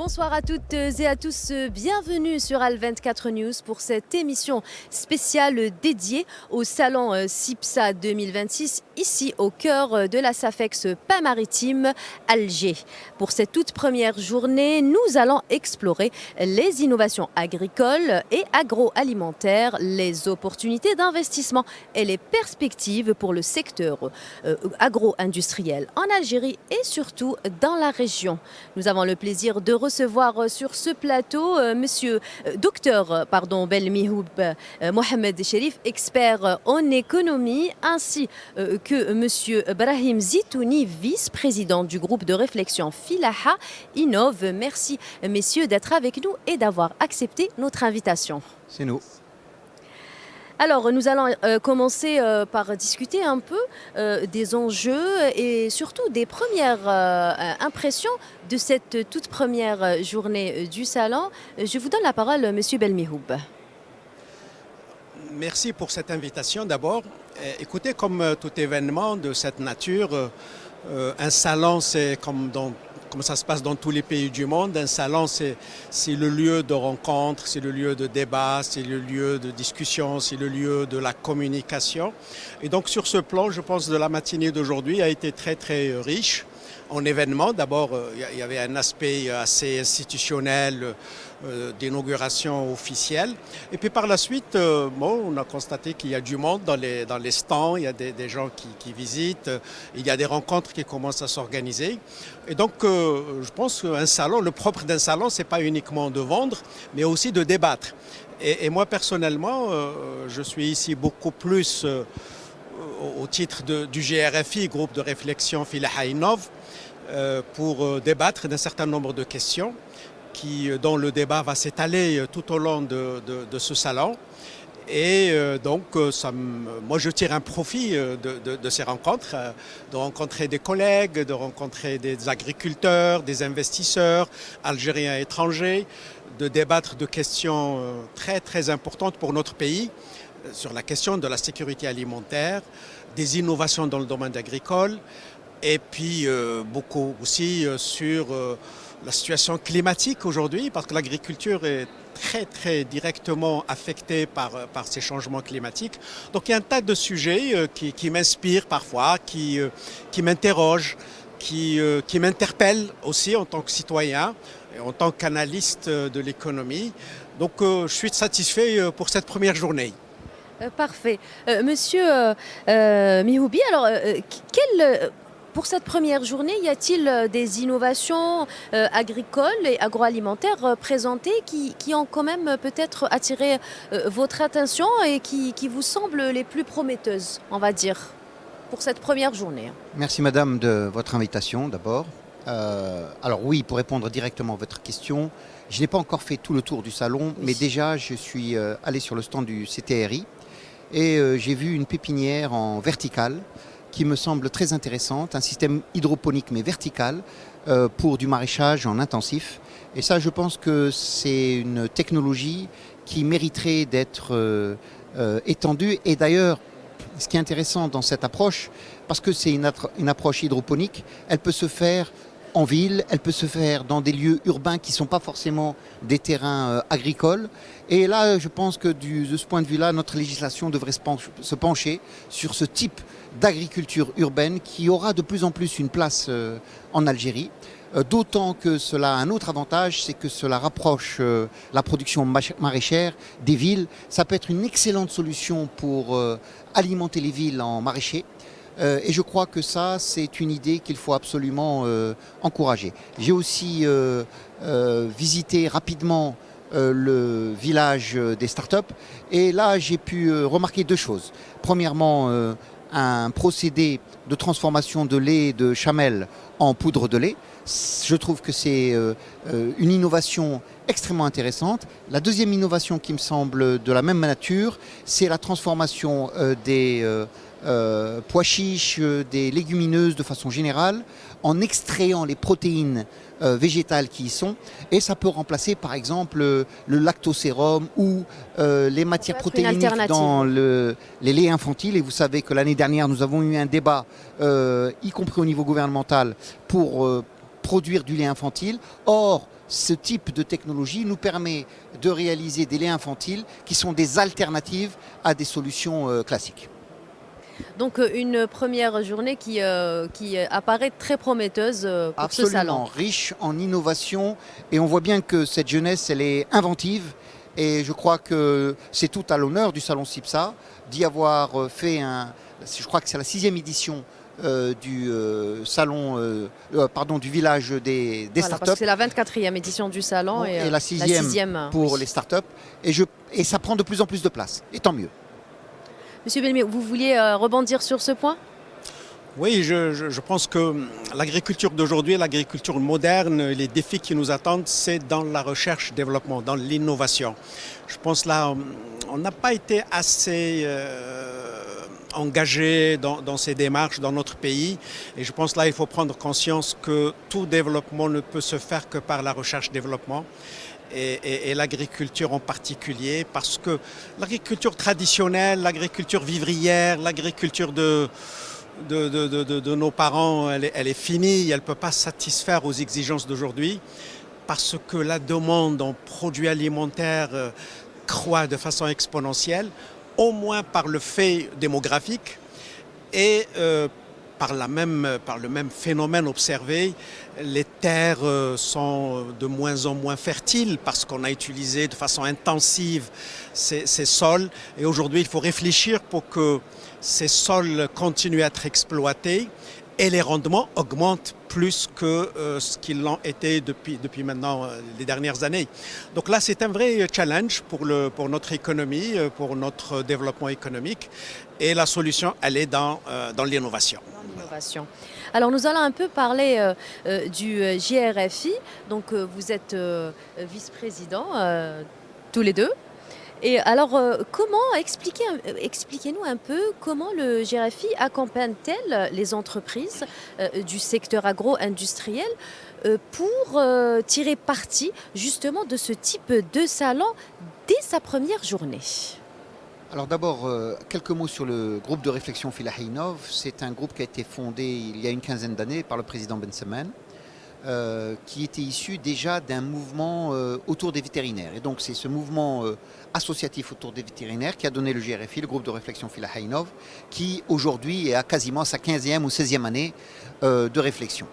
Bonsoir à toutes et à tous, bienvenue sur Al24 News pour cette émission spéciale dédiée au salon CIPSA 2026 ici au cœur de la SAFEX Pins-Maritimes Alger. Pour cette toute première journée, nous allons explorer les innovations agricoles et agroalimentaires, les opportunités d'investissement et les perspectives pour le secteur agro-industriel en Algérie et surtout dans la région. Nous avons le plaisir de recevoir sur ce plateau monsieur docteur Belmihoub Mohamed Cherif, expert en économie, ainsi que monsieur Brahim Zitouni, vice-président du groupe de réflexion Filaha Innov. Merci messieurs d'être avec nous et d'avoir accepté notre invitation. C'est nous. Alors, nous allons commencer par discuter un peu des enjeux et surtout des premières impressions de cette toute première journée du salon. Je vous donne la parole, monsieur Belmihoub. Merci pour cette invitation d'abord. Écoutez, comme tout événement de cette nature, un salon, c'est comme ça se passe dans tous les pays du monde. Un salon, c'est le lieu de rencontre, c'est le lieu de débat, c'est le lieu de discussion, c'est le lieu de la communication. Et donc sur ce plan, je pense que la matinée d'aujourd'hui a été très très riche en événements. D'abord, il y avait un aspect assez institutionnel d'inauguration officielle. Et puis par la suite, on a constaté qu'il y a du monde dans les stands, il y a des gens qui visitent, il y a des rencontres qui commencent à s'organiser. Et donc, je pense qu'un salon, le propre d'un salon, c'est pas uniquement de vendre, mais aussi de débattre. Et moi, personnellement, je suis ici beaucoup plus au titre du GRFI, groupe de réflexion Filaha Innov, pour débattre d'un certain nombre de questions dont le débat va s'étaler tout au long de ce salon. Et donc, moi, je tire un profit de ces rencontres, de rencontrer des collègues, de rencontrer des agriculteurs, des investisseurs, algériens et étrangers, de débattre de questions très, très importantes pour notre pays, sur la question de la sécurité alimentaire, des innovations dans le domaine agricole, et puis beaucoup aussi sur la situation climatique aujourd'hui, parce que l'agriculture est très très directement affectée par ces changements climatiques. Donc il y a un tas de sujets qui m'inspirent parfois, qui m'interrogent, qui m'interpellent aussi en tant que citoyen et en tant qu'analyste de l'économie. Donc je suis satisfait pour cette première journée. Parfait. Monsieur Mihoubi, alors pour cette première journée, y a-t-il des innovations agricoles et agroalimentaires présentées qui ont quand même peut-être attiré votre attention et qui vous semblent les plus prometteuses, on va dire, pour cette première journée? Merci madame de votre invitation d'abord. Alors oui, pour répondre directement à votre question, je n'ai pas encore fait tout le tour du salon, mais déjà je suis allé sur le stand du CTRI et j'ai vu une pépinière en verticale qui me semble très intéressante, un système hydroponique mais vertical pour du maraîchage en intensif. Et ça, je pense que c'est une technologie qui mériterait d'être étendue. Et d'ailleurs, ce qui est intéressant dans cette approche, parce que c'est une approche hydroponique, elle peut se faire en ville, elle peut se faire dans des lieux urbains qui ne sont pas forcément des terrains agricoles. Et là, je pense que de ce point de vue-là, notre législation devrait se pencher sur ce type d'agriculture urbaine qui aura de plus en plus une place en Algérie. D'autant que cela a un autre avantage, c'est que cela rapproche la production maraîchère des villes. Ça peut être une excellente solution pour alimenter les villes en maraîcher. Et je crois que ça, c'est une idée qu'il faut absolument encourager. J'ai aussi visité rapidement le village des startups. Et là, j'ai pu remarquer deux choses. Premièrement, un procédé de transformation de lait de chamelle en poudre de lait. Je trouve que c'est une innovation extrêmement intéressante. La deuxième innovation qui me semble de la même nature, c'est la transformation des pois chiches, des légumineuses de façon générale, en extrayant les protéines végétales qui y sont, et ça peut remplacer par exemple le lactosérum ou les matières protéiniques dans les laits infantiles. Et vous savez que l'année dernière nous avons eu un débat, y compris au niveau gouvernemental, pour produire du lait infantile. Or, ce type de technologie nous permet de réaliser des laits infantiles qui sont des alternatives à des solutions classiques. Donc une première journée qui apparaît très prometteuse pour ce salon. Absolument, riche en innovation, et on voit bien que cette jeunesse, elle est inventive, et je crois que c'est tout à l'honneur du salon CIPSA d'y avoir fait je crois que c'est la 6e édition du du village des Voilà, startups. parce que c'est la 24e édition du salon Et la 6e pour les startups, et ça prend de plus en plus de place, et tant mieux. Monsieur Belmé, vous vouliez rebondir sur ce point? Oui, je pense que l'agriculture d'aujourd'hui, l'agriculture moderne, les défis qui nous attendent, c'est dans la recherche-développement, dans l'innovation. Je pense là, on n'a pas été assez engagé dans ces démarches dans notre pays. Et je pense là, il faut prendre conscience que tout développement ne peut se faire que par la recherche-développement. Et l'agriculture en particulier, parce que l'agriculture traditionnelle, l'agriculture vivrière, l'agriculture de nos parents, elle est finie, elle ne peut pas satisfaire aux exigences d'aujourd'hui, parce que la demande en produits alimentaires croît de façon exponentielle, au moins par le fait démographique et par le même phénomène observé. Les terres sont de moins en moins fertiles parce qu'on a utilisé de façon intensive ces sols. Et aujourd'hui, il faut réfléchir pour que ces sols continuent à être exploités et les rendements augmentent plus que ce qu'ils l'ont été depuis maintenant les dernières années. Donc là, c'est un vrai challenge pour notre économie, pour notre développement économique. Et la solution, elle est dans l'innovation. Alors nous allons un peu parler du GRFI. Donc vous êtes vice-président tous les deux. Et alors expliquez-nous un peu comment le GRFI accompagne-t-elle les entreprises du secteur agro-industriel pour tirer parti justement de ce type de salon dès sa première journée. Alors d'abord, quelques mots sur le groupe de réflexion Philahinov. C'est un groupe qui a été fondé il y a une quinzaine d'années par le président Ben Semen, qui était issu déjà d'un mouvement autour des vétérinaires. Et donc c'est ce mouvement associatif autour des vétérinaires qui a donné le GRFI, le groupe de réflexion Philahinov, qui aujourd'hui est à quasiment sa 15e ou 16e année de réflexion.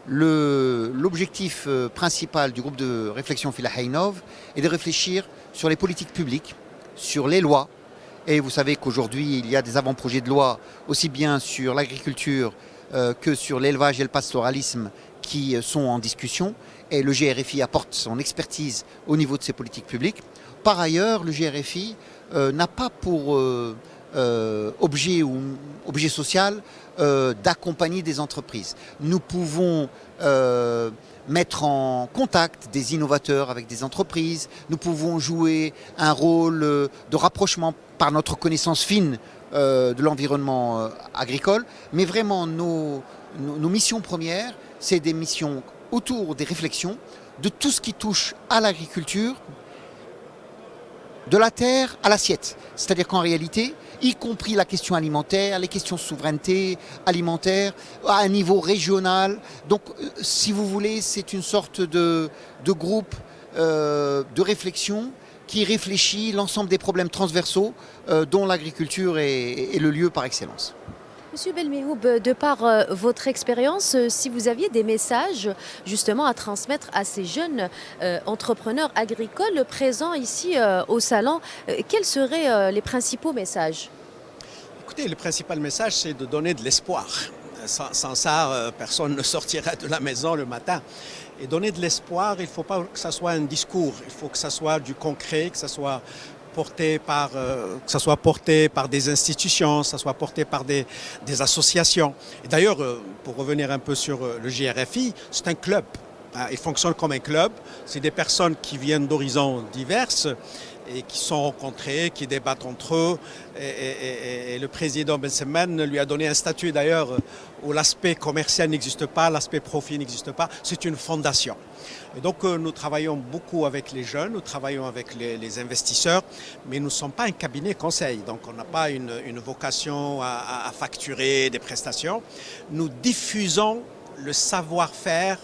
L'objectif principal du groupe de réflexion Philahinov est de réfléchir sur les politiques publiques, sur les lois. Et vous savez qu'aujourd'hui, il y a des avant-projets de loi aussi bien sur l'agriculture que sur l'élevage et le pastoralisme qui sont en discussion. Et le GRFI apporte son expertise au niveau de ces politiques publiques. Par ailleurs, le GRFI n'a pas pour objet social d'accompagner des entreprises. Nous pouvons mettre en contact des innovateurs avec des entreprises. Nous pouvons jouer un rôle de rapprochement par notre connaissance fine de l'environnement agricole. Mais vraiment, nos missions premières, c'est des missions autour des réflexions de tout ce qui touche à l'agriculture, de la terre à l'assiette. C'est-à-dire qu'en réalité, y compris la question alimentaire, les questions de souveraineté alimentaire, à un niveau régional. Donc, si vous voulez, c'est une sorte de groupe de réflexion qui réfléchit l'ensemble des problèmes transversaux dont l'agriculture est le lieu par excellence. Monsieur Belmehoub, de par votre expérience, si vous aviez des messages justement à transmettre à ces jeunes entrepreneurs agricoles présents ici au salon, quels seraient les principaux messages? Écoutez, le principal message, c'est de donner de l'espoir. Sans ça, personne ne sortira de la maison le matin. Et donner de l'espoir, il ne faut pas que ça soit un discours, il faut que ça soit du concret, que ça soit porté par des institutions, que ça soit porté par des associations. Et d'ailleurs, pour revenir un peu sur le GRFI, c'est un club. Il fonctionne comme un club. C'est des personnes qui viennent d'horizons diverses et qui sont rencontrés, qui débattent entre eux. Et le président Ben Semen lui a donné un statut d'ailleurs où l'aspect commercial n'existe pas, l'aspect profit n'existe pas. C'est une fondation. Et donc nous travaillons beaucoup avec les jeunes, nous travaillons avec les investisseurs, mais nous ne sommes pas un cabinet conseil. Donc on n'a pas une vocation à facturer des prestations. Nous diffusons le savoir-faire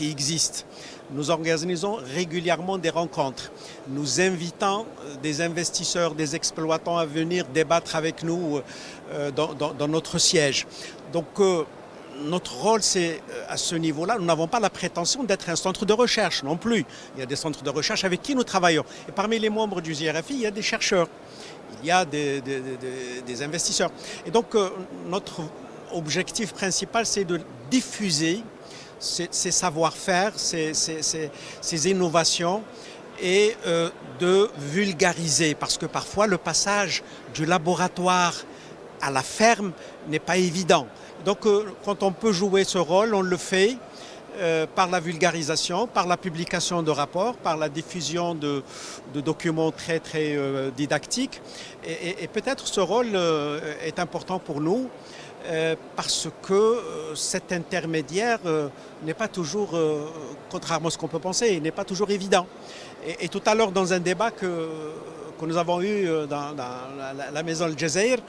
qui existent. Nous organisons régulièrement des rencontres. Nous invitons des investisseurs, des exploitants à venir débattre avec nous dans notre siège. Donc, notre rôle, c'est à ce niveau-là, nous n'avons pas la prétention d'être un centre de recherche non plus. Il y a des centres de recherche avec qui nous travaillons. Et parmi les membres du JRFI, il y a des chercheurs, il y a des investisseurs. Et donc, notre objectif principal, c'est de diffuser ces savoir-faire, ces innovations et de vulgariser. Parce que parfois, le passage du laboratoire à la ferme n'est pas évident. Donc quand on peut jouer ce rôle, on le fait par la vulgarisation, par la publication de rapports, par la diffusion de documents très didactiques. Et peut-être ce rôle est important pour nous parce que cet intermédiaire n'est pas toujours, contrairement à ce qu'on peut penser, n'est pas toujours évident. Et tout à l'heure, dans un débat que nous avons eu dans la maison Al Jazeera,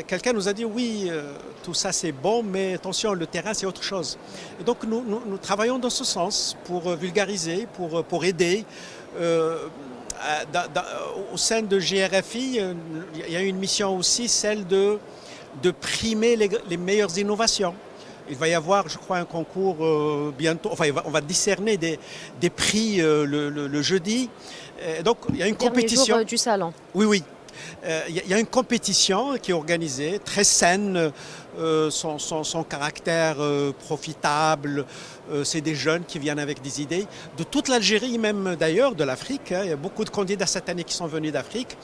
quelqu'un nous a dit oui, tout ça c'est bon, mais attention, le terrain c'est autre chose. Et donc nous travaillons dans ce sens pour vulgariser, pour aider. Au sein de JRFI, il y a une mission aussi, celle de primer les meilleures innovations. Il va y avoir, je crois, un concours bientôt. Enfin, on va décerner des prix le jeudi. Donc, il y a une compétition. Jour du salon. Oui. Il y a une compétition qui est organisée, très saine, son caractère profitable. C'est des jeunes qui viennent avec des idées de toute l'Algérie, même d'ailleurs de l'Afrique. Il y a beaucoup de candidats cette année qui sont venus d'Afrique.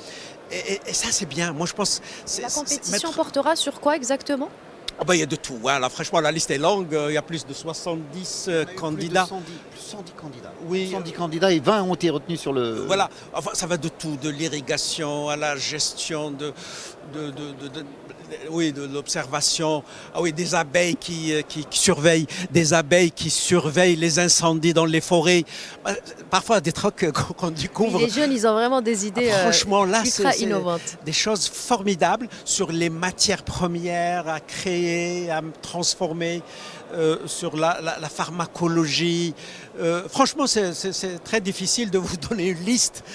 Et ça, c'est bien. Moi, je pense. La compétition portera sur quoi exactement ? Il y a de tout. Hein. Là, franchement, la liste est longue. Il y a plus de 70 candidats. Plus de 110 candidats. Oui. 110 candidats et 20 ont été retenus sur le... Voilà. Enfin, ça va de tout, de l'irrigation à la gestion de l'observation. Ah oui, des abeilles qui surveillent, des abeilles qui surveillent les incendies dans les forêts. Parfois, des trucs qu'on découvre. Les jeunes, ils ont vraiment des idées franchement, là, ultra innovantes. Des choses formidables sur les matières premières à créer, à transformer, sur la pharmacologie. Franchement, c'est très difficile de vous donner une liste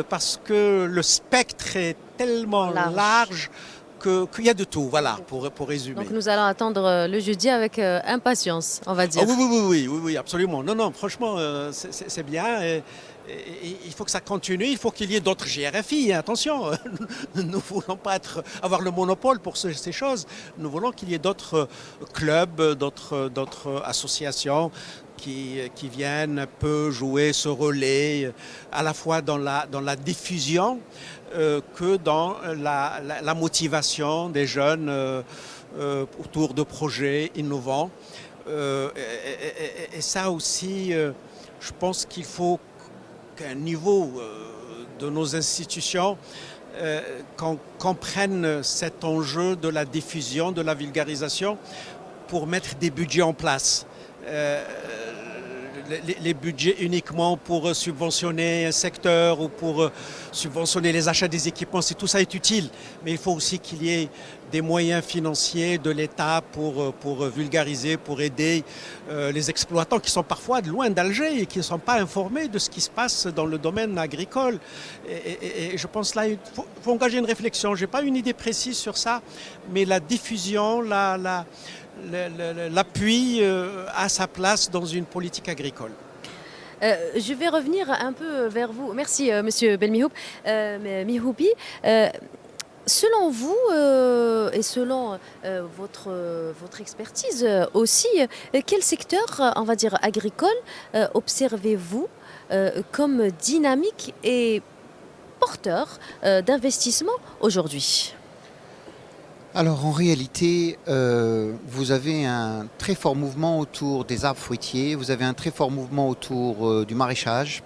parce que le spectre est tellement large qu'il y a de tout, voilà, pour résumer. Donc nous allons attendre le jeudi avec impatience, on va dire. Ah oui, absolument. Non, franchement, c'est bien. Et il faut que ça continue, il faut qu'il y ait d'autres JRFI, attention. Nous ne voulons pas avoir le monopole pour ces choses. Nous voulons qu'il y ait d'autres clubs, d'autres associations qui viennent un peu jouer ce relais à la fois dans la diffusion que dans la motivation des jeunes autour de projets innovants. Et ça aussi, je pense qu'il faut qu'à un niveau de nos institutions qu'on comprenne cet enjeu de la diffusion, de la vulgarisation pour mettre des budgets en place. Les budgets uniquement pour subventionner un secteur ou pour subventionner les achats des équipements, tout ça est utile. Mais il faut aussi qu'il y ait des moyens financiers de l'État pour vulgariser, pour aider les exploitants qui sont parfois de loin d'Alger et qui ne sont pas informés de ce qui se passe dans le domaine agricole. Et je pense là, il faut engager une réflexion. Je n'ai pas une idée précise sur ça, mais la diffusion, l'appui a sa place dans une politique agricole. Je vais revenir un peu vers vous. Merci, Monsieur Belmihoub. Mihoubi, selon vous et selon votre expertise aussi, quel secteur, on va dire agricole, observez-vous comme dynamique et porteur d'investissement aujourd'hui ? Alors en réalité, vous avez un très fort mouvement autour des arbres fruitiers, vous avez un très fort mouvement autour du maraîchage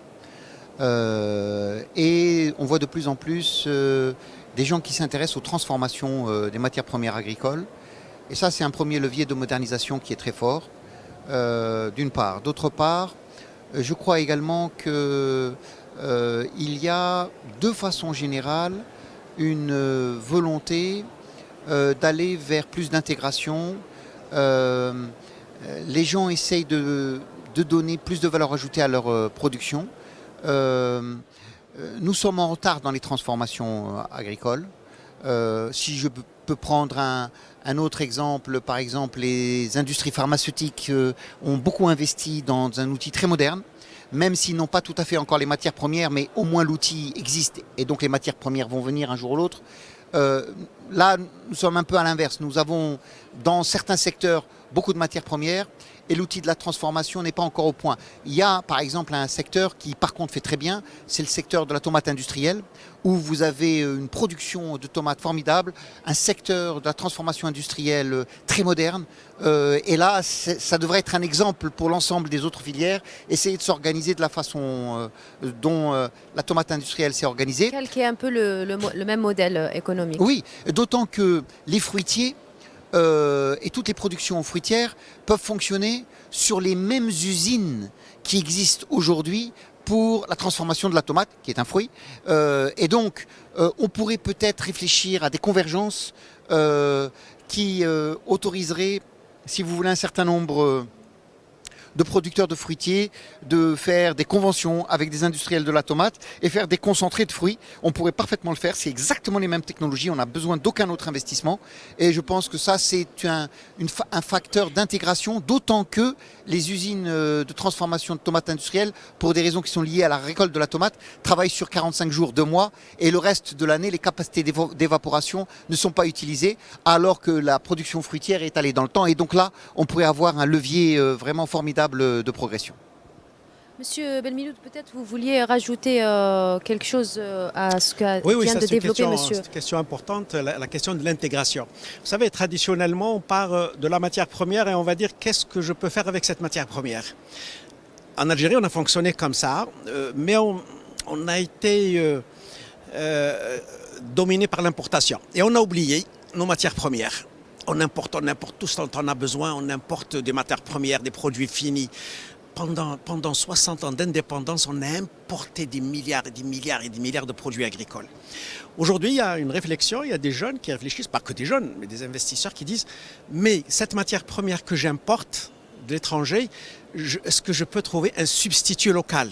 et on voit de plus en plus des gens qui s'intéressent aux transformations des matières premières agricoles. Et ça, c'est un premier levier de modernisation qui est très fort, d'une part. D'autre part, je crois également qu'il y a de façon générale une volonté d'aller vers plus d'intégration. Les gens essayent de de donner plus de valeur ajoutée à leur production. Nous sommes en retard dans les transformations agricoles. Si je peux prendre un autre exemple, par exemple, les industries pharmaceutiques ont beaucoup investi dans un outil très moderne, même s'ils n'ont pas tout à fait encore les matières premières, mais au moins l'outil existe et donc les matières premières vont venir un jour ou l'autre. Là, nous sommes un peu à l'inverse. Nous avons dans certains secteurs beaucoup de matières premières et l'outil de la transformation n'est pas encore au point. Il y a par exemple un secteur qui par contre fait très bien, c'est le secteur de la tomate industrielle où vous avez une production de tomates formidable, un secteur de la transformation industrielle très moderne et là ça devrait être un exemple pour l'ensemble des autres filières, essayer de s'organiser de la façon dont la tomate industrielle s'est organisée. Calquer un peu le même modèle économique. Oui, d'autant que les fruitiers et toutes les productions fruitières peuvent fonctionner sur les mêmes usines qui existent aujourd'hui pour la transformation de la tomate, qui est un fruit. Et donc, on pourrait peut-être réfléchir à des convergences qui autoriseraient, si vous voulez, un certain nombre de producteurs de fruitiers de faire des conventions avec des industriels de la tomate et faire des concentrés de fruits. On pourrait parfaitement le faire, c'est exactement les mêmes technologies, on n'a besoin d'aucun autre investissement et je pense que ça c'est un facteur d'intégration, d'autant que les usines de transformation de tomates industrielles, pour des raisons qui sont liées à la récolte de la tomate, travaillent sur 45 jours, 2 mois et le reste de l'année, les capacités d'évaporation ne sont pas utilisées alors que la production fruitière est allée dans le temps et donc là on pourrait avoir un levier vraiment formidable de progression. Monsieur Belmiloud, peut-être vous vouliez rajouter quelque chose à ce que vient de développer monsieur. C'est une question importante, la question de l'intégration. Vous savez, traditionnellement, on part de la matière première et on va dire qu'est-ce que je peux faire avec cette matière première. En Algérie, on a fonctionné comme ça, mais on a été dominé par l'importation. Et on a oublié nos matières premières. On importe tout ce dont on a besoin, on importe des matières premières, des produits finis. Pendant 60 ans d'indépendance, on a importé des milliards et des milliards et des milliards de produits agricoles. Aujourd'hui, il y a une réflexion, il y a des jeunes qui réfléchissent, pas que des jeunes, mais des investisseurs qui disent « Mais cette matière première que j'importe de l'étranger, est-ce que je peux trouver un substitut local ?»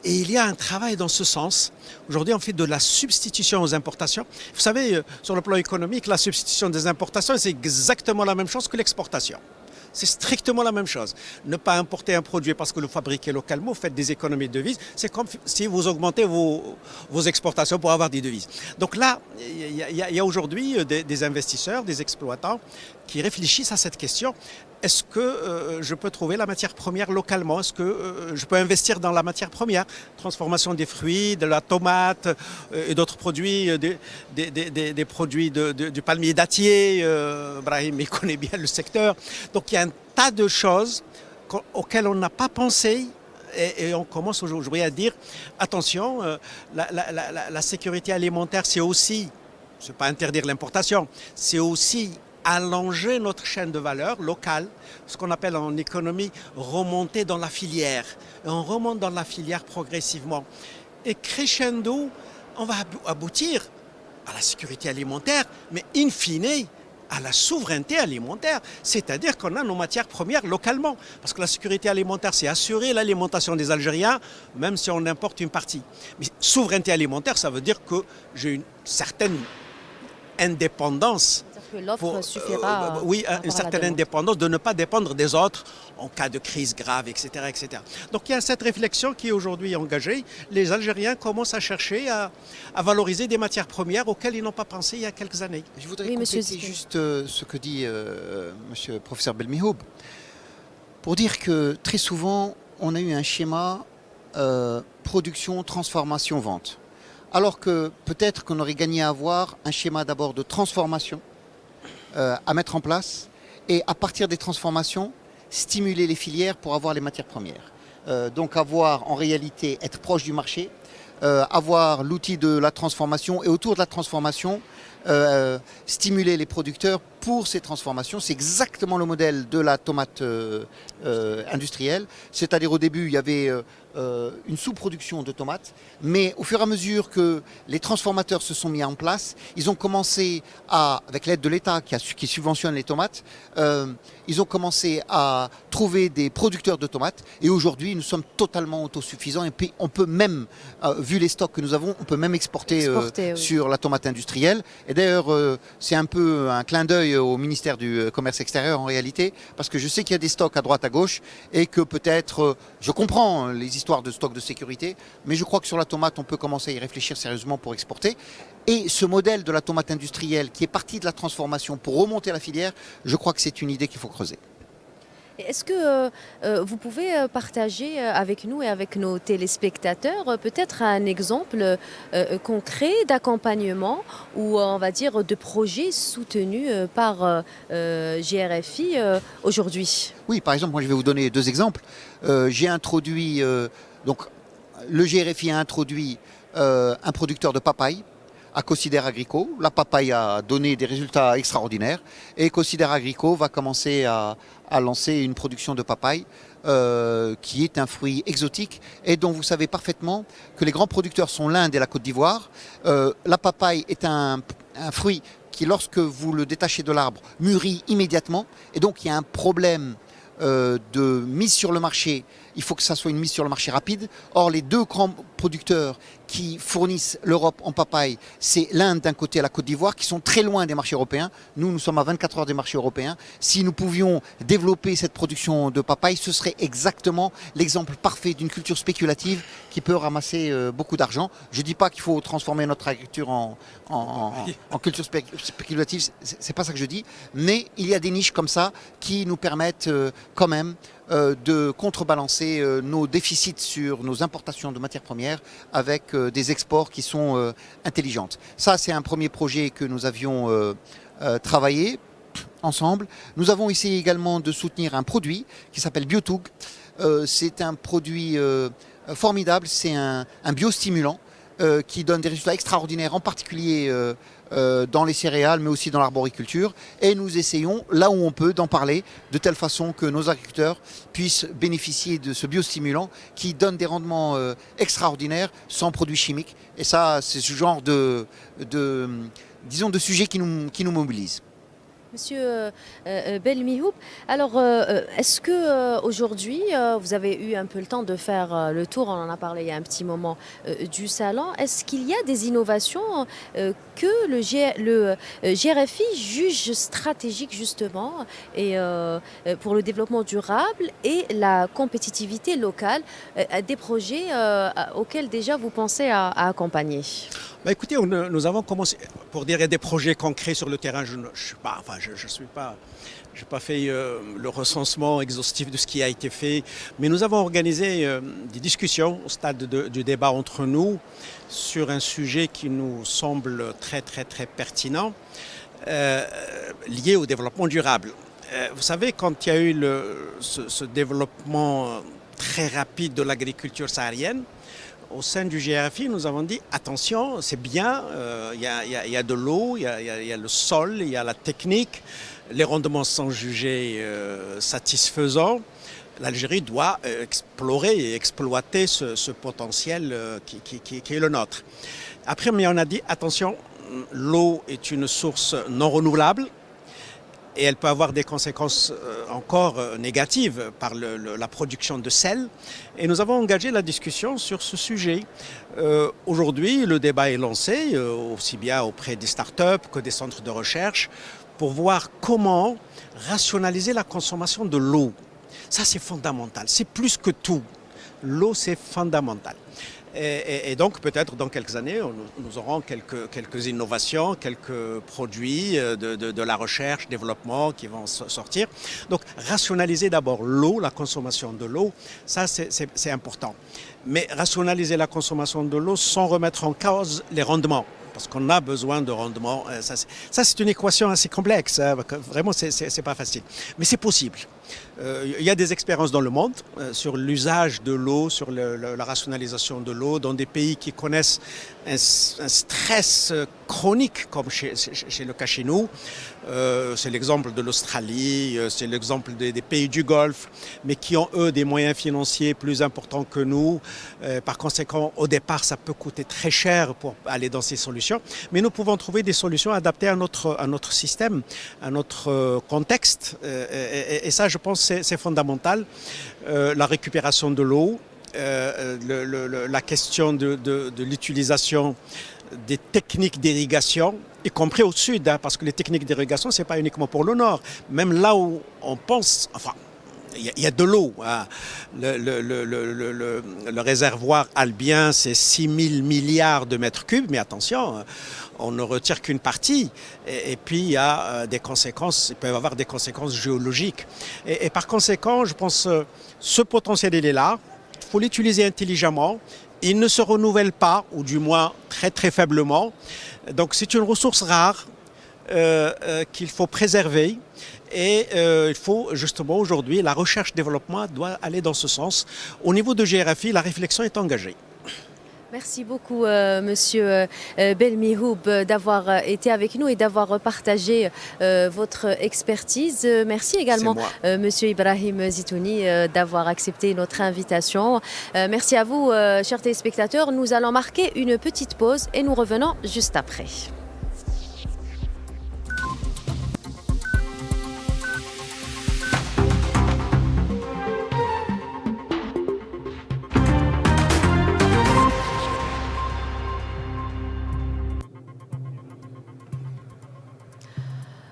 Et il y a un travail dans ce sens. Aujourd'hui, on fait de la substitution aux importations. Vous savez, sur le plan économique, la substitution des importations, c'est exactement la même chose que l'exportation. C'est strictement la même chose. Ne pas importer un produit parce que le fabriquez localement, vous faites des économies de devises. C'est comme si vous augmentez vos exportations pour avoir des devises. Donc là, il y a aujourd'hui des investisseurs, des exploitants qui réfléchissent à cette question. Est-ce que je peux trouver la matière première localement? Est-ce que je peux investir dans la matière première? Transformation des fruits, de la tomate et d'autres produits, des produits du palmier dattier. Brahim il connaît bien le secteur. Donc il y a un tas de choses auxquelles on n'a pas pensé. Et on commence aujourd'hui à dire, attention, la sécurité alimentaire, c'est aussi, c'est pas interdire l'importation, c'est aussi allonger notre chaîne de valeur locale, ce qu'on appelle en économie remonter dans la filière. Et on remonte dans la filière progressivement. Et crescendo, on va aboutir à la sécurité alimentaire, mais in fine, à la souveraineté alimentaire, c'est-à-dire qu'on a nos matières premières localement. Parce que la sécurité alimentaire, c'est assurer l'alimentation des Algériens, même si on importe une partie. Mais souveraineté alimentaire, ça veut dire que j'ai une certaine indépendance. Que l'offre suffira. Oui, une certaine indépendance de ne pas dépendre des autres en cas de crise grave, etc., etc. Donc il y a cette réflexion qui est aujourd'hui engagée. Les Algériens commencent à chercher à valoriser des matières premières auxquelles ils n'ont pas pensé il y a quelques années. Je voudrais compléter juste ce que dit monsieur le professeur Belmihoub, pour dire que très souvent, on a eu un schéma production, transformation, vente. Alors que peut-être qu'on aurait gagné à avoir un schéma d'abord de transformation à mettre en place et à partir des transformations, stimuler les filières pour avoir les matières premières. Donc avoir en réalité, être proche du marché, avoir l'outil de la transformation et autour de la transformation, stimuler les producteurs pour ces transformations. C'est exactement le modèle de la tomate industrielle. C'est-à-dire au début, il y avait une sous-production de tomates, mais au fur et à mesure que les transformateurs se sont mis en place, ils ont commencé à, avec l'aide de l'État qui subventionne les tomates, ils ont commencé à trouver des producteurs de tomates et aujourd'hui nous sommes totalement autosuffisants et puis on peut même, vu les stocks que nous avons, on peut même exporter oui, sur la tomate industrielle. Et d'ailleurs c'est un peu un clin d'œil au ministère du Commerce extérieur en réalité, parce que je sais qu'il y a des stocks à droite à gauche et que peut-être, je comprends les histoires de stocks de sécurité, mais je crois que sur la tomate on peut commencer à y réfléchir sérieusement pour exporter. Et ce modèle de la tomate industrielle qui est parti de la transformation pour remonter la filière, je crois que c'est une idée qu'il faut creuser. Est-ce que vous pouvez partager avec nous et avec nos téléspectateurs peut-être un exemple concret d'accompagnement ou on va dire de projet soutenu par GRFI aujourd'hui? Oui, par exemple, moi je vais vous donner deux exemples. J'ai introduit, donc le GRFI a introduit un producteur de papaye à Considère Agrico. La papaye a donné des résultats extraordinaires et Considère Agrico va commencer à lancer une production de papaye qui est un fruit exotique et dont vous savez parfaitement que les grands producteurs sont l'Inde et la Côte d'Ivoire. La papaye est un fruit qui, lorsque vous le détachez de l'arbre, mûrit immédiatement et donc il y a un problème de mise sur le marché. Il faut que ça soit une mise sur le marché rapide. Or, les deux grands producteurs qui fournissent l'Europe en papaye, c'est l'Inde d'un côté et la Côte d'Ivoire, qui sont très loin des marchés européens. Nous sommes à 24 heures des marchés européens. Si nous pouvions développer cette production de papaye, ce serait exactement l'exemple parfait d'une culture spéculative qui peut ramasser beaucoup d'argent. Je ne dis pas qu'il faut transformer notre agriculture en culture spéculative, c'est pas ça que je dis, mais il y a des niches comme ça qui nous permettent quand même de contrebalancer nos déficits sur nos importations de matières premières avec des exports qui sont intelligentes. Ça, c'est un premier projet que nous avions travaillé ensemble. Nous avons essayé également de soutenir un produit qui s'appelle Biotug. C'est un produit formidable, c'est un biostimulant qui donne des résultats extraordinaires, en particulier dans les céréales, mais aussi dans l'arboriculture. Et nous essayons, là où on peut, d'en parler de telle façon que nos agriculteurs puissent bénéficier de ce biostimulant qui donne des rendements extraordinaires sans produits chimiques. Et ça, c'est ce genre disons, de sujet qui nous mobilise. Monsieur Belmihoub, alors est-ce que aujourd'hui vous avez eu un peu le temps de faire le tour, on en a parlé il y a un petit moment du salon, est-ce qu'il y a des innovations que le GRFI juge stratégiques justement et, pour le développement durable et la compétitivité locale, des projets auxquels déjà vous pensez à accompagner? Bah écoutez, nous avons commencé, pour dire des projets concrets sur le terrain, je n'ai pas fait le recensement exhaustif de ce qui a été fait, mais nous avons organisé des discussions au stade du débat entre nous sur un sujet qui nous semble très pertinent, lié au développement durable. Vous savez, quand il y a eu ce développement très rapide de l'agriculture saharienne, au sein du GRFI, nous avons dit attention, c'est bien, il y a de l'eau, il y a le sol, il y a la technique, les rendements sont jugés satisfaisants. L'Algérie doit explorer et exploiter ce potentiel qui est le nôtre. Après, mais on a dit attention, l'eau est une source non renouvelable. Et elle peut avoir des conséquences encore négatives par la production de sel. Et nous avons engagé la discussion sur ce sujet. Aujourd'hui, le débat est lancé, aussi bien auprès des startups que des centres de recherche, pour voir comment rationaliser la consommation de l'eau. Ça, c'est fondamental. C'est plus que tout. L'eau, c'est fondamental. Et donc, peut-être dans quelques années, nous aurons quelques innovations, quelques produits de la recherche, développement qui vont sortir. Donc, rationaliser d'abord l'eau, la consommation de l'eau, ça c'est important. Mais rationaliser la consommation de l'eau sans remettre en cause les rendements. parce qu'on a besoin de rendement. Ça, c'est une équation assez complexe, hein. Vraiment, c'est pas facile. Mais c'est possible. Il y a des expériences dans le monde sur l'usage de l'eau, sur la rationalisation de l'eau dans des pays qui connaissent un stress chronique, comme c'est le cas chez nous. C'est l'exemple de l'Australie, c'est l'exemple des pays du Golfe, mais qui ont, eux, des moyens financiers plus importants que nous. Par conséquent, au départ, ça peut coûter très cher pour aller dans ces solutions. Mais nous pouvons trouver des solutions adaptées à notre système, à notre contexte. Et ça, je pense, c'est fondamental. La récupération de l'eau, la question de l'utilisation des techniques d'irrigation, y compris au sud, hein, parce que les techniques d'irrigation, ce n'est pas uniquement pour le nord. Même là où on pense, enfin, il y a de l'eau, hein. Le réservoir albien, c'est 6 000 milliards de mètres cubes, mais attention, on ne retire qu'une partie. Et puis, il y a des conséquences, il peut y avoir des conséquences géologiques. Et par conséquent, je pense ce potentiel, il est là. Il faut l'utiliser intelligemment. Il ne se renouvelle pas, ou du moins très très faiblement. Donc c'est une ressource rare qu'il faut préserver. Et il faut justement aujourd'hui, la recherche-développement doit aller dans ce sens. Au niveau de GRFI, la réflexion est engagée. Merci beaucoup, Monsieur Belmihoub, d'avoir été avec nous et d'avoir partagé votre expertise. Merci également, Monsieur Ibrahim Zitouni, d'avoir accepté notre invitation. Merci à vous, chers téléspectateurs. Nous allons marquer une petite pause et nous revenons juste après.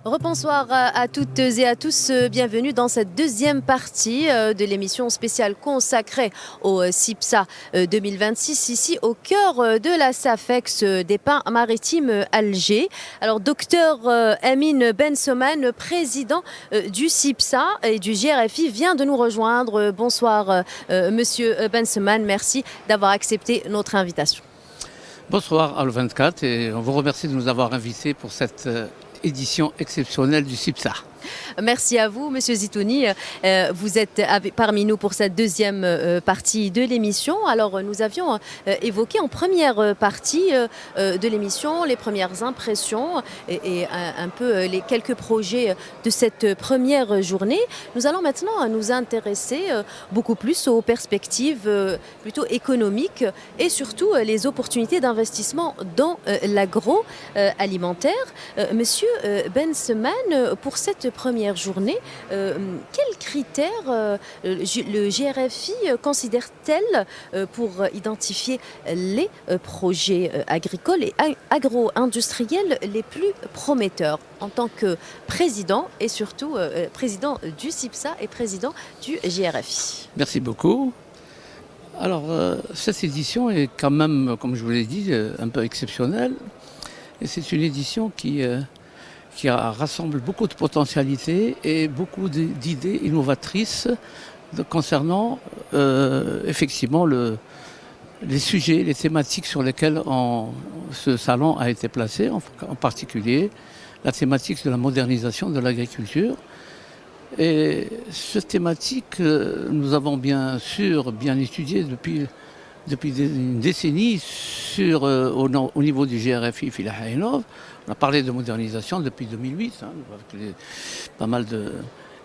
Rebonsoir à toutes et à tous, bienvenue dans cette deuxième partie de l'émission spéciale consacrée au CIPSA 2026, ici au cœur de la SAFEX des Pins Maritimes Alger. Alors, docteur Amin Benseman, président du CIPSA et du GRFI, vient de nous rejoindre. Bonsoir, monsieur Benseman, merci d'avoir accepté notre invitation. Bonsoir à Al24 et on vous remercie de nous avoir invités pour cette édition exceptionnelle du CIPSA. Merci à vous, Monsieur Zitouni. Vous êtes parmi nous pour cette deuxième partie de l'émission. Alors, nous avions évoqué en première partie de l'émission les premières impressions et un peu les quelques projets de cette première journée. Nous allons maintenant nous intéresser beaucoup plus aux perspectives plutôt économiques et surtout les opportunités d'investissement dans l'agroalimentaire. Monsieur Benseman, pour cette première journée, quels critères le GRFI considère-t-elle pour identifier les projets agricoles et agro-industriels les plus prometteurs en tant que président et surtout président du CIPSA et président du GRFI? Merci beaucoup. Alors, cette édition est quand même, comme je vous l'ai dit, un peu exceptionnelle. Et c'est une édition qui rassemble beaucoup de potentialités et beaucoup d'idées innovatrices concernant effectivement les sujets, les thématiques sur lesquelles ce salon a été placé, en particulier la thématique de la modernisation de l'agriculture. Et cette thématique, nous avons bien sûr bien étudié depuis une décennie au niveau du GRFI Filahainov. On a parlé de modernisation depuis 2008, avec pas mal de...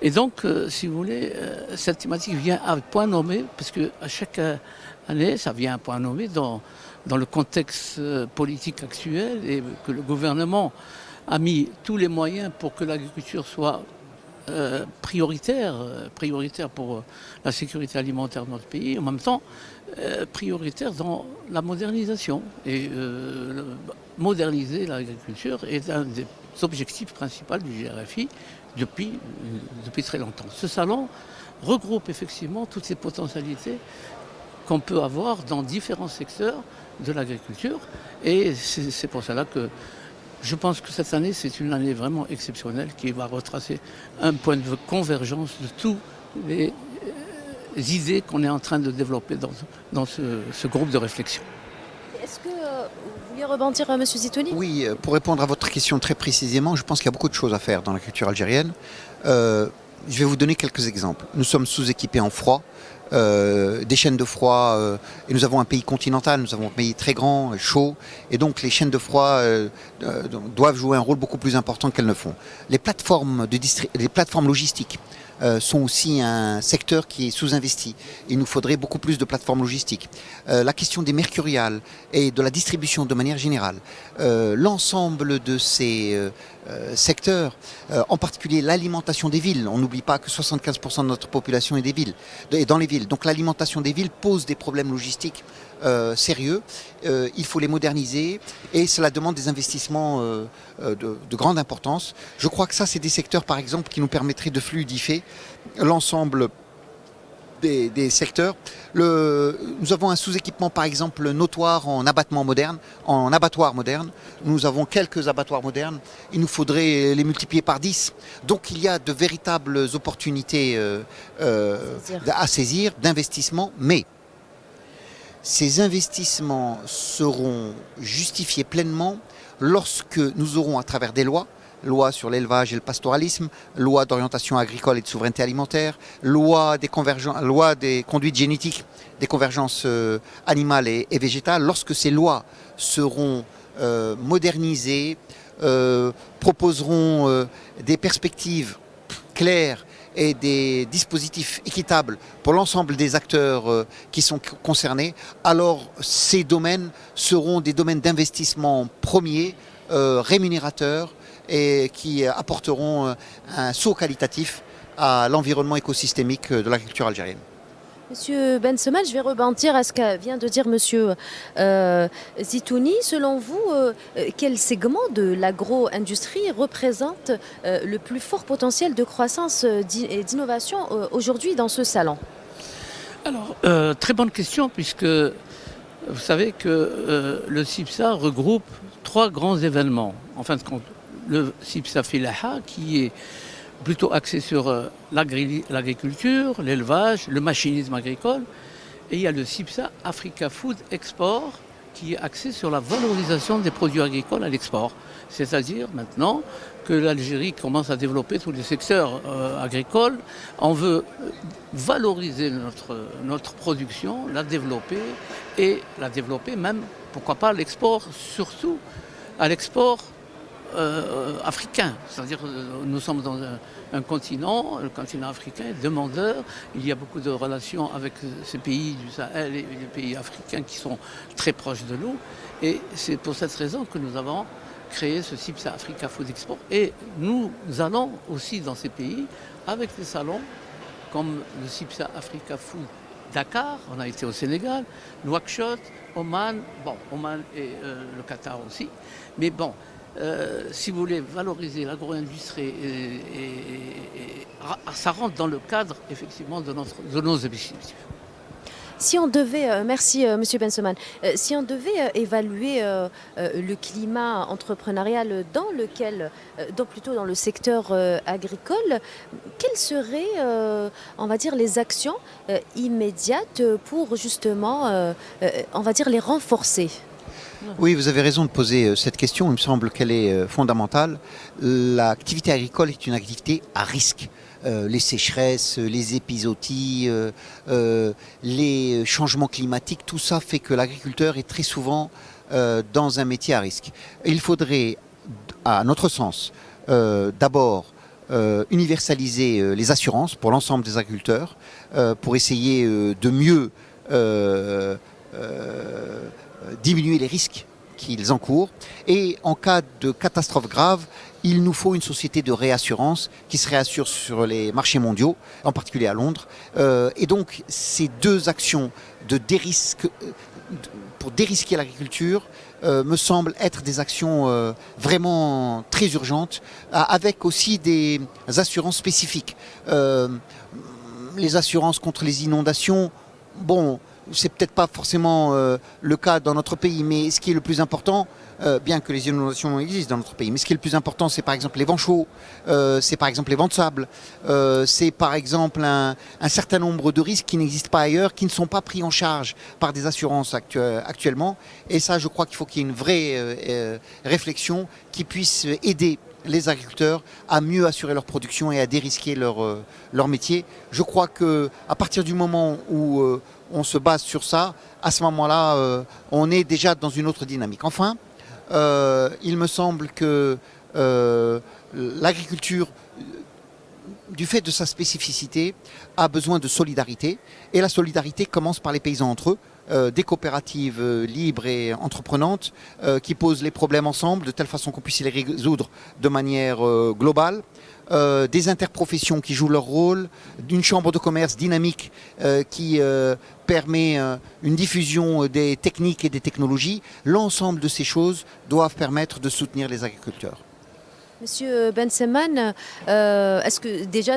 Et donc, si vous voulez, cette thématique vient à point nommé, parce qu'à chaque année, ça vient à point nommé dans le contexte politique actuel et que le gouvernement a mis tous les moyens pour que l'agriculture soit prioritaire pour la sécurité alimentaire de notre pays, en même temps prioritaire dans la modernisation. Et moderniser l'agriculture est un des objectifs principaux du GRFI depuis très longtemps. Ce salon regroupe effectivement toutes ces potentialités qu'on peut avoir dans différents secteurs de l'agriculture, et c'est pour cela que je pense que cette année, c'est une année vraiment exceptionnelle qui va retracer un point de convergence de toutes les idées qu'on est en train de développer dans ce groupe de réflexion. Est-ce que vous vouliez rebondir, Monsieur Zitouni? Oui, pour répondre à votre question très précisément, je pense qu'il y a beaucoup de choses à faire dans la culture algérienne. Je vais vous donner quelques exemples. Nous sommes sous-équipés en froid, des chaînes de froid, et nous avons un pays continental, nous avons un pays très grand, chaud, et donc les chaînes de froid doivent jouer un rôle beaucoup plus important qu'elles ne font. Les plateformes logistiques sont aussi un secteur qui est sous-investi. Il nous faudrait beaucoup plus de plateformes logistiques. La question des mercuriales et de la distribution de manière générale. L'ensemble de ces secteurs, en particulier l'alimentation des villes. On n'oublie pas que 75% de notre population est dans les villes. Donc l'alimentation des villes pose des problèmes logistiques sérieux. Il faut les moderniser et cela demande des investissements de grande importance. Je crois que ça, c'est des secteurs, par exemple, qui nous permettraient de fluidifier l'ensemble des secteurs. Nous avons un sous-équipement, par exemple, notoire en abattoirs modernes. Nous avons quelques abattoirs modernes. Il nous faudrait les multiplier par 10. Donc il y a de véritables opportunités à saisir d'investissement, mais ces investissements seront justifiés pleinement lorsque nous aurons, à travers des lois sur l'élevage et le pastoralisme, loi d'orientation agricole et de souveraineté alimentaire, loi des conduites génétiques, des convergences animales et végétales, lorsque ces lois seront modernisées, proposeront des perspectives claires et des dispositifs équitables pour l'ensemble des acteurs qui sont concernés, alors ces domaines seront des domaines d'investissement premiers, rémunérateurs, et qui apporteront un saut qualitatif à l'environnement écosystémique de l'agriculture algérienne. Monsieur Bensemal, je vais rebondir à ce que vient de dire Monsieur Zitouni. Selon vous, quel segment de l'agro-industrie représente le plus fort potentiel de croissance et d'innovation aujourd'hui dans ce salon? Alors, très bonne question, puisque vous savez que le CIPSA regroupe 3 grands événements. En fin de compte, le CIPSA Filaha, qui est plutôt axé sur l'agriculture, l'élevage, le machinisme agricole. Et il y a le CIPSA Africa Food Export, qui est axé sur la valorisation des produits agricoles à l'export. C'est-à-dire maintenant que l'Algérie commence à développer tous les secteurs agricoles. On veut valoriser notre production, la développer même, pourquoi pas, l'export, surtout à l'export africain. C'est-à-dire nous sommes dans un continent, le continent africain, demandeur. Il y a beaucoup de relations avec ces pays du Sahel et les pays africains qui sont très proches de nous. Et c'est pour cette raison que nous avons créé ce CIPSA Africa Food Export. Et nous allons aussi dans ces pays avec des salons comme le CIPSA Africa Food Dakar, on a été au Sénégal, Nouakchott, Oman, Oman et le Qatar aussi. Mais bon, si vous voulez valoriser l'agro-industrie, ça rentre dans le cadre effectivement de nos objectifs. Si on devait, merci Monsieur Benseman, si on devait évaluer le climat entrepreneurial dans le secteur agricole, quelles seraient, on va dire, les actions immédiates pour justement, on va dire, les renforcer? Oui, vous avez raison de poser cette question. Il me semble qu'elle est fondamentale. L'activité agricole est une activité à risque. Les sécheresses, les épizooties, les changements climatiques, tout ça fait que l'agriculteur est très souvent dans un métier à risque. Il faudrait, à notre sens, d'abord universaliser les assurances pour l'ensemble des agriculteurs, pour essayer de mieux diminuer les risques qu'ils encourent. Et en cas de catastrophe grave, il nous faut une société de réassurance qui se réassure sur les marchés mondiaux, en particulier à Londres. Et donc, ces 2 actions pour dérisquer l'agriculture me semblent être des actions vraiment très urgentes, avec aussi des assurances spécifiques. Les assurances contre les inondations, c'est peut-être pas forcément le cas dans notre pays, mais ce qui est le plus important, bien que les inondations existent dans notre pays, mais ce qui est le plus important, c'est par exemple les vents chauds, c'est par exemple les vents de sable, c'est par exemple un certain nombre de risques qui n'existent pas ailleurs, qui ne sont pas pris en charge par des assurances actuellement. Et ça, je crois qu'il faut qu'il y ait une vraie réflexion qui puisse aider les agriculteurs à mieux assurer leur production et à dérisquer leur métier. Je crois qu'à partir du moment où on se base sur ça, à ce moment-là, on est déjà dans une autre dynamique. Enfin, il me semble que l'agriculture, du fait de sa spécificité, a besoin de solidarité. Et la solidarité commence par les paysans entre eux. Des coopératives libres et entreprenantes qui posent les problèmes ensemble de telle façon qu'on puisse les résoudre de manière globale. Des interprofessions qui jouent leur rôle, d'une chambre de commerce dynamique qui permet une diffusion des techniques et des technologies. L'ensemble de ces choses doivent permettre de soutenir les agriculteurs. Monsieur Benseman, est-ce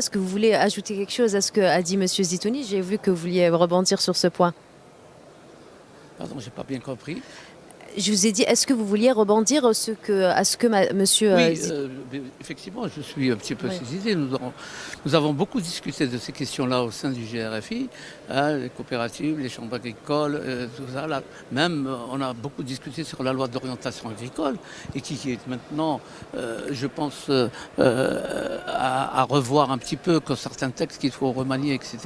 que vous voulez ajouter quelque chose à ce qu'a dit Monsieur Zitouni? J'ai vu que vous vouliez rebondir sur ce point. Pardon, j'ai pas bien compris. Je vous ai dit, est-ce que vous vouliez rebondir à ce que Monsieur... Oui, effectivement, je suis un petit peu saisi. Nous avons beaucoup discuté de ces questions-là au sein du GRFI, hein, les coopératives, les chambres agricoles, tout ça. Là. Même, on a beaucoup discuté sur la loi d'orientation agricole et qui est maintenant, je pense, à revoir un petit peu que certains textes qu'il faut remanier, etc.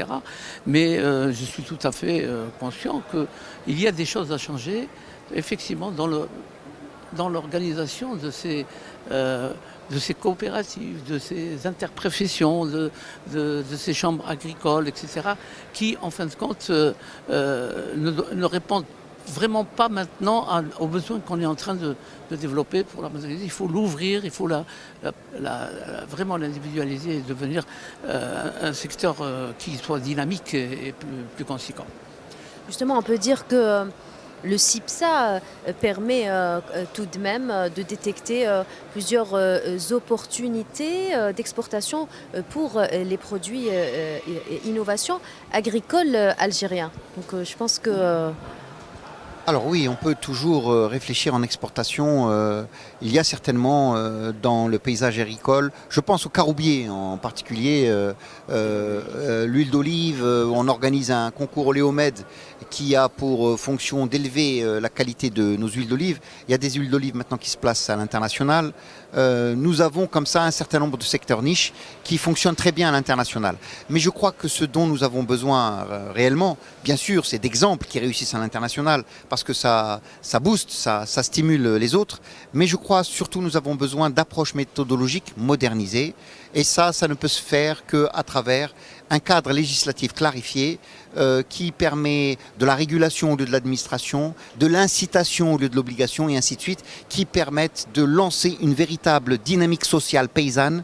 Mais je suis tout à fait conscient qu'il y a des choses à changer. Effectivement, dans l'organisation de ces coopératives, de ces interprofessions, de ces chambres agricoles, etc., qui, en fin de compte, ne répondent vraiment pas maintenant aux besoins qu'on est en train de développer pour la moderniser. Il faut l'ouvrir, il faut vraiment l'individualiser et devenir un secteur qui soit dynamique et plus conséquent. Justement, on peut dire que le CIPSA permet tout de même de détecter plusieurs opportunités d'exportation pour les produits innovations agricoles algériens. Donc je pense que... Alors oui, on peut toujours réfléchir en exportation. Il y a certainement dans le paysage agricole, je pense au caroubier en particulier, l'huile d'olive, on organise un concours Oléomède qui a pour fonction d'élever la qualité de nos huiles d'olive. Il y a des huiles d'olive maintenant qui se placent à l'international. Nous avons comme ça un certain nombre de secteurs niches qui fonctionnent très bien à l'international. Mais je crois que ce dont nous avons besoin réellement, bien sûr, c'est d'exemples qui réussissent à l'international parce que ça booste, ça stimule les autres. Mais je crois surtout nous avons besoin d'approches méthodologiques modernisées. Et ça ne peut se faire qu'à travers un cadre législatif clarifié qui permet de la régulation au lieu de l'administration, de l'incitation au lieu de l'obligation et ainsi de suite, qui permettent de lancer une véritable dynamique sociale paysanne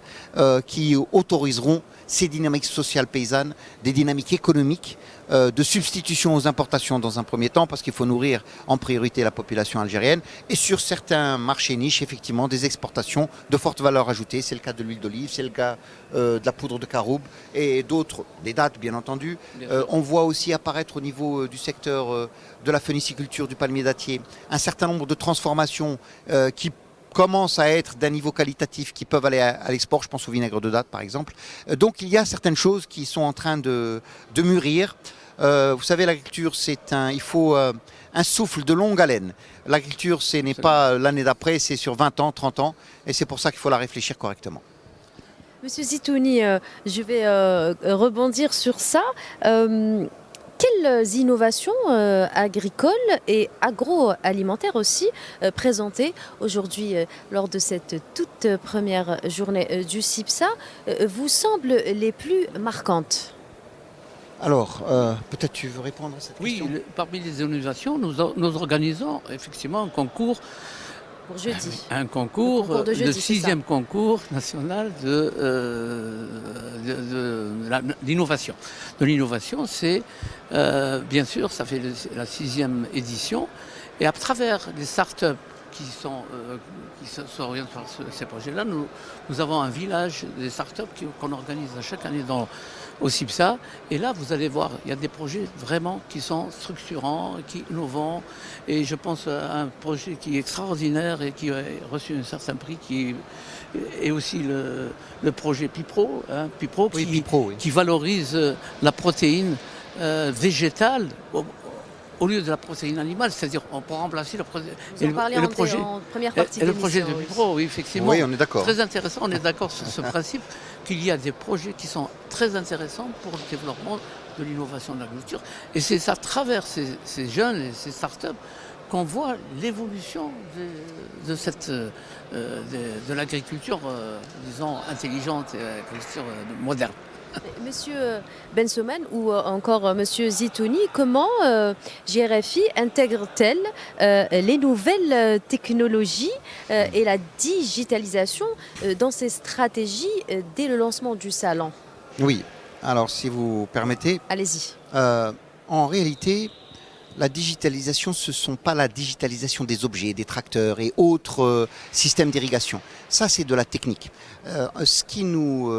qui autoriseront ces dynamiques sociales paysannes, des dynamiques économiques, de substitution aux importations dans un premier temps, parce qu'il faut nourrir en priorité la population algérienne, et sur certains marchés niches, effectivement, des exportations de forte valeur ajoutée. C'est le cas de l'huile d'olive, c'est le cas de la poudre de caroube, et d'autres, des dates bien entendu. On voit aussi apparaître au niveau du secteur de la phéniciculture, du palmier dattier, un certain nombre de transformations qui commencent à être d'un niveau qualitatif qui peuvent aller à l'export, je pense au vinaigre de date par exemple. Donc il y a certaines choses qui sont en train de mûrir. Vous savez, l'agriculture, il faut un souffle de longue haleine. L'agriculture, ce n'est pas l'année d'après, c'est sur 20 ans, 30 ans, et c'est pour ça qu'il faut la réfléchir correctement. Monsieur Zitouni, je vais rebondir sur ça. Quelles innovations agricoles et agroalimentaires aussi présentées aujourd'hui lors de cette toute première journée du CIPSA vous semblent les plus marquantes? Alors, peut-être tu veux répondre à cette question? Oui, parmi les innovations, nous organisons effectivement un concours. Pour jeudi. Un concours, de jeudi, le 6e concours national de l'innovation. De l'innovation, c'est, bien sûr, ça fait la 6e édition. Et à travers les startups qui s'orientent vers ces projets-là, nous avons un village des startups qu'on organise chaque année au CIPSA. Et là, vous allez voir, il y a des projets vraiment qui sont structurants, qui innovants. Et je pense à un projet qui est extraordinaire et qui a reçu un certain prix, qui est aussi le projet PIPRO, hein, PIPRO, Oui, Pipro, oui. qui valorise la protéine végétale au lieu de la protéine animale, c'est-à-dire on peut remplacer la protéine. Vous en parlez en première partie de le projet de l'émission, oui. PIPRO, oui, effectivement. Oui, on est d'accord. Très intéressant, on est d'accord sur ce principe qu'il y a des projets qui sont très intéressants pour le développement de l'innovation de l'agriculture. Et c'est à travers ces jeunes et ces startups qu'on voit l'évolution de l'agriculture, disons, intelligente et agriculture moderne. Monsieur Bensoman ou encore Monsieur Zitouni, comment GRFI intègre-t-elle les nouvelles technologies et la digitalisation dans ses stratégies dès le lancement du salon? Oui, alors si vous permettez, Allez-y. en réalité, la digitalisation, ce ne sont pas la digitalisation des objets, des tracteurs et autres systèmes d'irrigation. Ça, c'est de la technique. Ce qui nous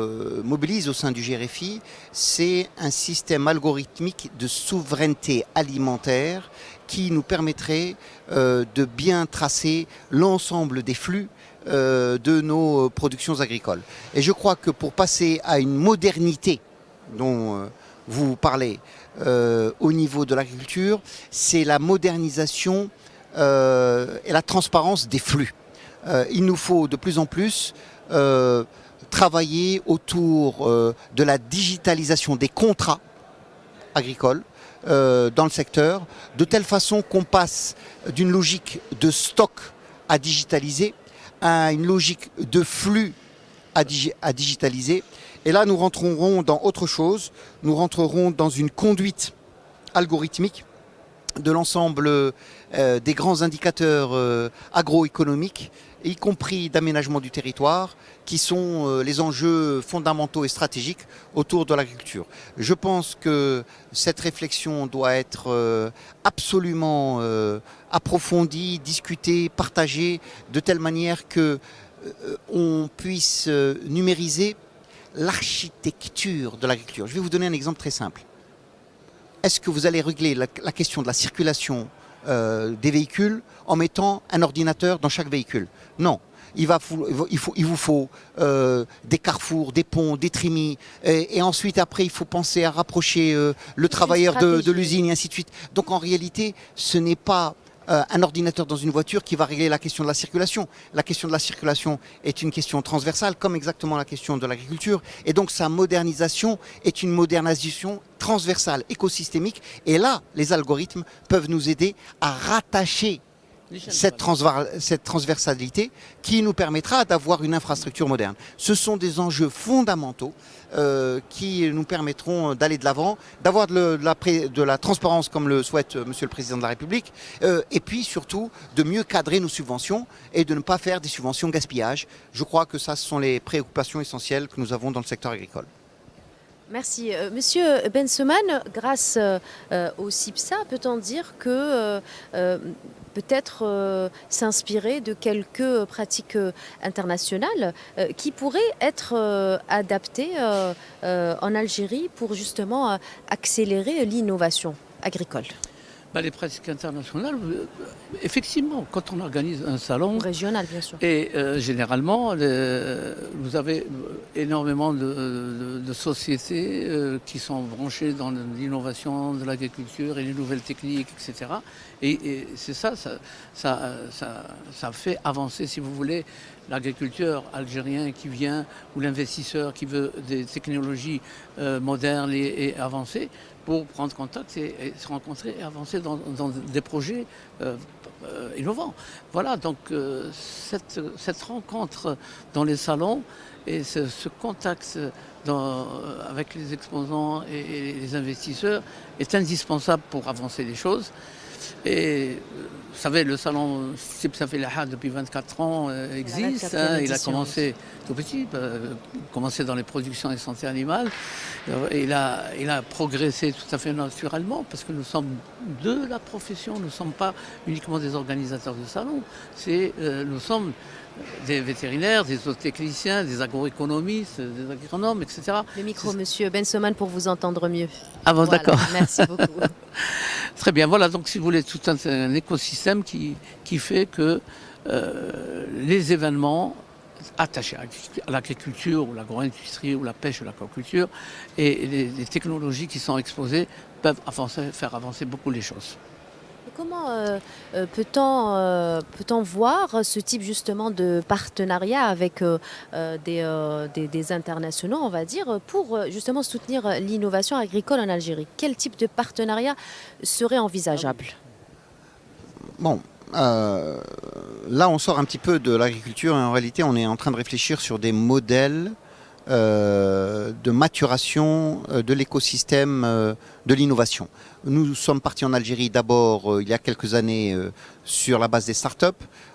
mobilise au sein du GRFI, c'est un système algorithmique de souveraineté alimentaire qui nous permettrait de bien tracer l'ensemble des flux de nos productions agricoles. Et je crois que pour passer à une modernité dont vous parlez au niveau de l'agriculture, c'est la modernisation et la transparence des flux. Il nous faut de plus en plus travailler autour de la digitalisation des contrats agricoles dans le secteur, de telle façon qu'on passe d'une logique de stock à digitaliser à une logique de flux à digitaliser. Et là, nous rentrerons dans autre chose. Nous rentrerons dans une conduite algorithmique de l'ensemble des grands indicateurs agroéconomiques, y compris d'aménagement du territoire, qui sont les enjeux fondamentaux et stratégiques autour de l'agriculture. Je pense que cette réflexion doit être absolument approfondie, discutée, partagée, de telle manière que on puisse numériser l'architecture de l'agriculture. Je vais vous donner un exemple très simple. Est-ce que vous allez régler la question de la circulation des véhicules en mettant un ordinateur dans chaque véhicule? Non. Il vous faut des carrefours, des ponts, des trimis, et ensuite après il faut penser à rapprocher le travailleur de l'usine et ainsi de suite. Donc en réalité, ce n'est pas un ordinateur dans une voiture qui va régler la question de la circulation. La question de la circulation est une question transversale, comme exactement la question de l'agriculture. Et donc sa modernisation est une modernisation transversale, écosystémique. Et là, les algorithmes peuvent nous aider à rattacher cette transversalité qui nous permettra d'avoir une infrastructure moderne. Ce sont des enjeux fondamentaux qui nous permettront d'aller de l'avant, d'avoir de la transparence comme le souhaite Monsieur le Président de la République, et puis surtout de mieux cadrer nos subventions et de ne pas faire des subventions gaspillage. Je crois que ça, ce sont les préoccupations essentielles que nous avons dans le secteur agricole. Merci. Monsieur Benseman, grâce au CIPSA, peut-on dire que peut-être s'inspirer de quelques pratiques internationales qui pourraient être adaptées en Algérie pour justement accélérer l'innovation agricole? Les pratiques internationales, effectivement, quand on organise un salon, régional bien sûr, et généralement, vous avez énormément de sociétés qui sont branchées dans l'innovation de l'agriculture et les nouvelles techniques, etc. Et c'est ça fait avancer, si vous voulez, l'agriculteur algérien qui vient, ou l'investisseur qui veut des technologies modernes et avancées, pour prendre contact et se rencontrer et avancer dans des projets innovants. Voilà, donc cette rencontre dans les salons et ce contact avec les exposants et les investisseurs est indispensable pour avancer les choses. Et vous savez, le salon CIPSA Felaha depuis 24 ans existe. Il a commencé tout petit, commencé dans les productions et santé animale. Il a progressé tout à fait naturellement parce que nous sommes de la profession, nous ne sommes pas uniquement des organisateurs de salons. Nous sommes des vétérinaires, des zootechniciens, des agroéconomistes, des agronomes, etc. Le micro, monsieur Bensoman, pour vous entendre mieux. Ah bon, Voilà, d'accord. merci beaucoup. Très bien, voilà, donc si vous voulez, tout un écosystème qui fait que les événements attachés à l'agriculture, ou l'agro-industrie, ou la pêche, ou l'aquaculture, et les technologies qui sont exposées peuvent faire avancer beaucoup les choses. Comment peut-on voir ce type justement de partenariat avec des internationaux, on va dire, pour justement soutenir l'innovation agricole en Algérie? Quel type de partenariat serait envisageable? Bon, là, on sort un petit peu de l'agriculture et en réalité, on est en train de réfléchir sur des modèles de maturation de l'écosystème de l'innovation. Nous sommes partis en Algérie d'abord il y a quelques années sur la base des startups.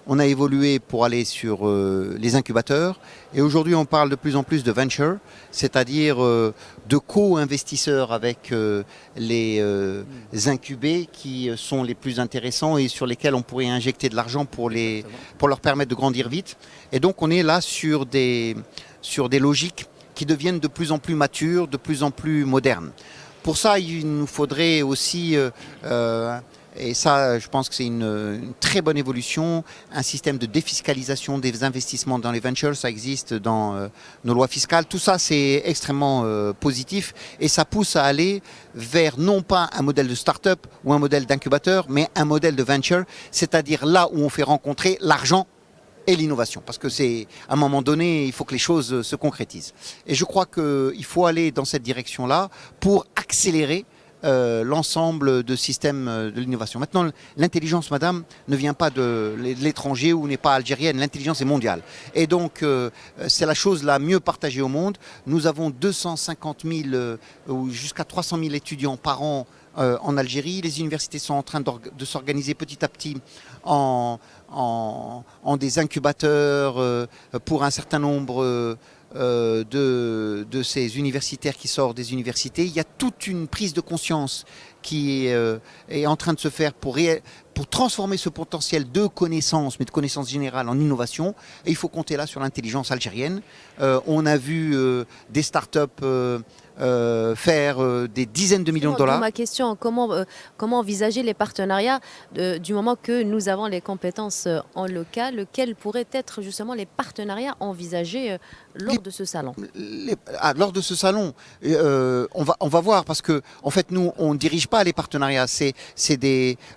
On a évolué pour aller sur les incubateurs et aujourd'hui on parle de plus en plus de venture, c'est-à-dire de co-investisseurs avec les incubés qui sont les plus intéressants et sur lesquels on pourrait injecter de l'argent pour leur permettre de grandir vite. Et donc on est là sur des logiques qui deviennent de plus en plus matures, de plus en plus modernes. Pour ça, il nous faudrait aussi, et ça je pense que c'est une très bonne évolution, un système de défiscalisation des investissements dans les ventures, ça existe dans nos lois fiscales. Tout ça c'est extrêmement positif et ça pousse à aller vers non pas un modèle de start-up ou un modèle d'incubateur, mais un modèle de venture, c'est-à-dire là où on fait rencontrer l'argent et l'innovation, parce que c'est à un moment donné, il faut que les choses se concrétisent. Et je crois qu'il faut aller dans cette direction-là pour accélérer l'ensemble de systèmes de l'innovation. Maintenant, l'intelligence, madame, ne vient pas de l'étranger ou n'est pas algérienne, l'intelligence est mondiale. Et donc, c'est la chose la mieux partagée au monde. Nous avons 250 000 ou jusqu'à 300 000 étudiants par an en Algérie. Les universités sont en train de s'organiser petit à petit en des incubateurs pour un certain nombre de ces universitaires qui sortent des universités. Il y a toute une prise de conscience qui est en train de se faire pour transformer ce potentiel de connaissances, mais de connaissances générales en innovation. Et il faut compter là sur l'intelligence algérienne. On a vu des startups faire des dizaines de millions de dollars. Ma question, comment envisager les partenariats du moment que nous avons les compétences en local? Quels pourraient être justement les partenariats envisagés lors de ce salon? Lors de ce salon, on va voir parce que en fait nous on ne dirige pas les partenariats.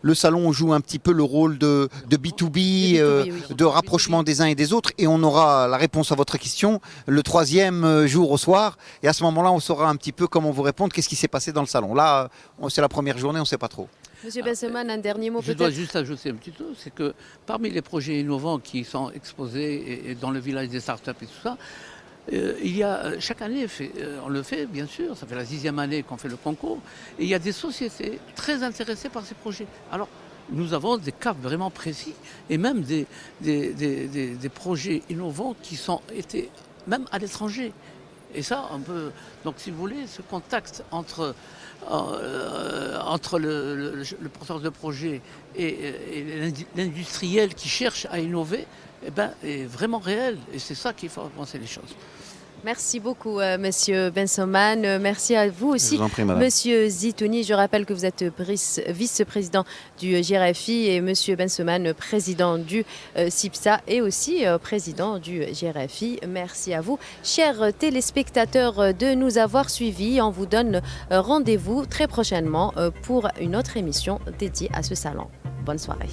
Le salon joue un petit peu le rôle de B2B, oui. de rapprochement des uns et des autres et on aura la réponse à votre question le 3e jour au soir et à ce moment-là on saura un petit peu comment vous répondre, qu'est-ce qui s'est passé dans le salon. Là c'est la première journée, on ne sait pas trop. Monsieur Bensoman, un dernier mot peut-être? Je dois juste ajouter un petit truc, c'est que parmi les projets innovants qui sont exposés et dans le village des startups et tout ça, il y a chaque année, on le fait bien sûr, ça fait la 10e année qu'on fait le concours, et il y a des sociétés très intéressées par ces projets. Alors nous avons des cas vraiment précis et même des projets innovants qui sont été même à l'étranger. Et ça, on peut. Donc, si vous voulez, ce contact entre le porteur de projet et l'industriel qui cherche à innover, est vraiment réel. Et c'est ça qu'il faut avancer les choses. Merci beaucoup, Monsieur Bensoman. Merci à vous aussi, Je vous en prie, madame. Monsieur Zitouni. Je rappelle que vous êtes vice-président du GRFI et Monsieur Bensoman, président du CIPSA et aussi président du GRFI. Merci à vous, chers téléspectateurs, de nous avoir suivis. On vous donne rendez-vous très prochainement pour une autre émission dédiée à ce salon. Bonne soirée.